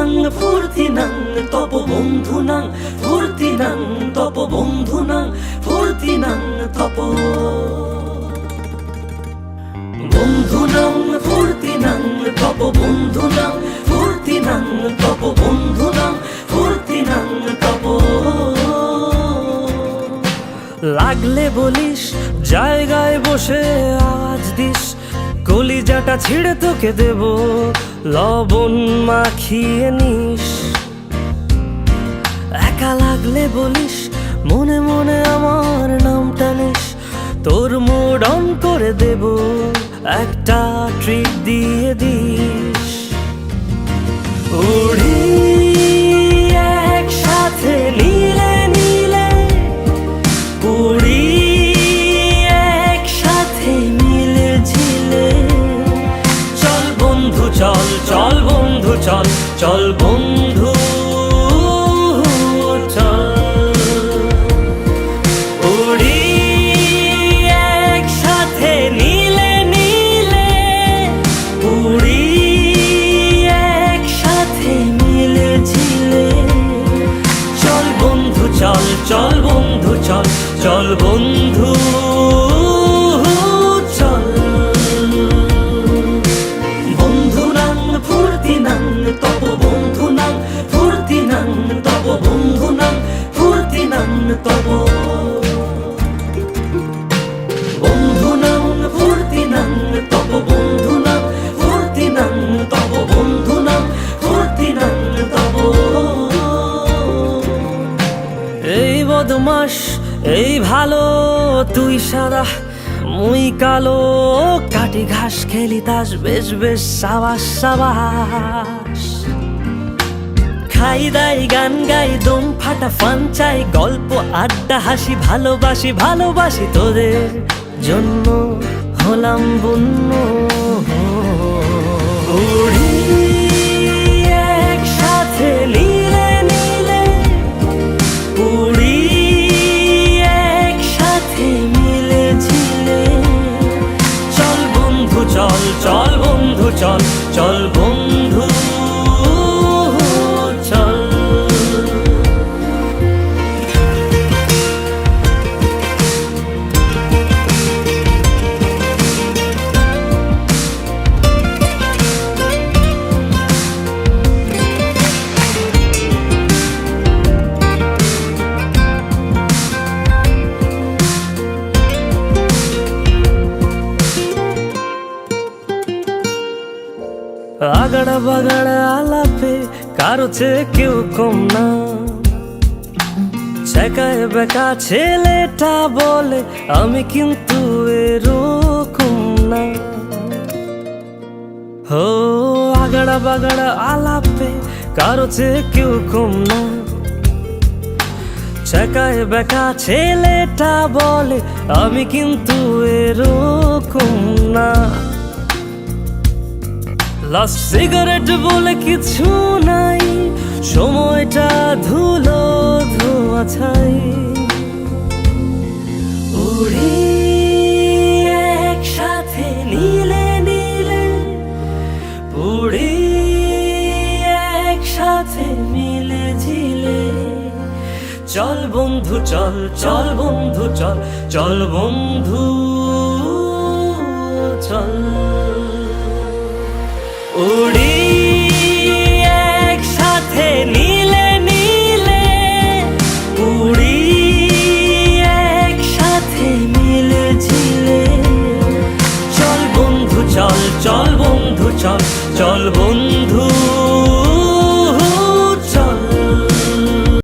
বন্ধুনাং ফুর্তিনাং তপ বন্ধুনাং ফুর্তিনাং তপ বন্ধুনাং ফুর্তিনাং তপ বন্ধুনাং ফুর্তিনাং তপ বন্ধুনাং ফুর্তিনাং তপ বন্ধুনাং ফুর্তিনাং তপ লাগলে বলিস জায়গায় বসে আওয়াজ দিস কলিজাটা ছিঁড়ে তোকে দেব লবণ মাখিয়ে নিস একা লাগলে বলিস মনে মনে আমার নামটা নিস তোর মুড অন করে দেব একটা ট্রিট দিয়ে দিস উড়ি একসাথে নীলে নীলে উড়ি একসাথে মিলে ঝিলে চল বন্ধু চল চল বন্ধু চল চল বন্ধু চল চল বন্ধু চল চল বন্ধু চল বন্ধুনাং ফুর্তিনাং তপ বন্ধুনাং ফুর্তিনাং তপ বন্ধুনাং ফুর্তিনাং তপ বন্ধুনাং ফুর্তিনাং তপ বন্ধুনাং ফুর্তিনাং তপ বন্ধুনাং ফুর্তিনাং তপ এই বদমাস এই ভালো তুই সাদা মুই কালো কাটি ঘাস খেলি তাস বেশ বেশ সাবাস সাবাস খাই দাই গান গাই দম ফাটা ফান চাই গল্প আড্ডা হাসি ভালোবাসি ভালোবাসি তোদের জন্য হলাম বন্য উড়ি একসাথে নীলে নীলে উড়ি একসাথে মিলে ঝিলে চল বন্ধু চল চল বন্ধু চল চল বন্ধু চল আগাড়া বাগাড়া আলাপে কারো চেয়ে কেউ কম না ছেকায় বেকা ছেলেটা বলে আমি কিন্তু এরকম না হো আগাড়া বাগাড়া আলাপে কারো চেয়ে কেউ কম না ছেকায় বেকা ছেলেটা বলে আমি কিন্তু এরকম না লাস্ট সিগারেট বলে কিছু নাই সময়টা ধুলো ধোয়া ছাই উড়ি একসাথে নীলে নীলে উড়ি একসাথে মিলে ঝিলে চল বন্ধু চল চল বন্ধু চল চল বন্ধু চল উড়ি একসাথে নীলে নীলে উড়ি একসাথে মিলে ঝিলে চল বন্ধু চল চল বন্ধু চল চল বন্ধু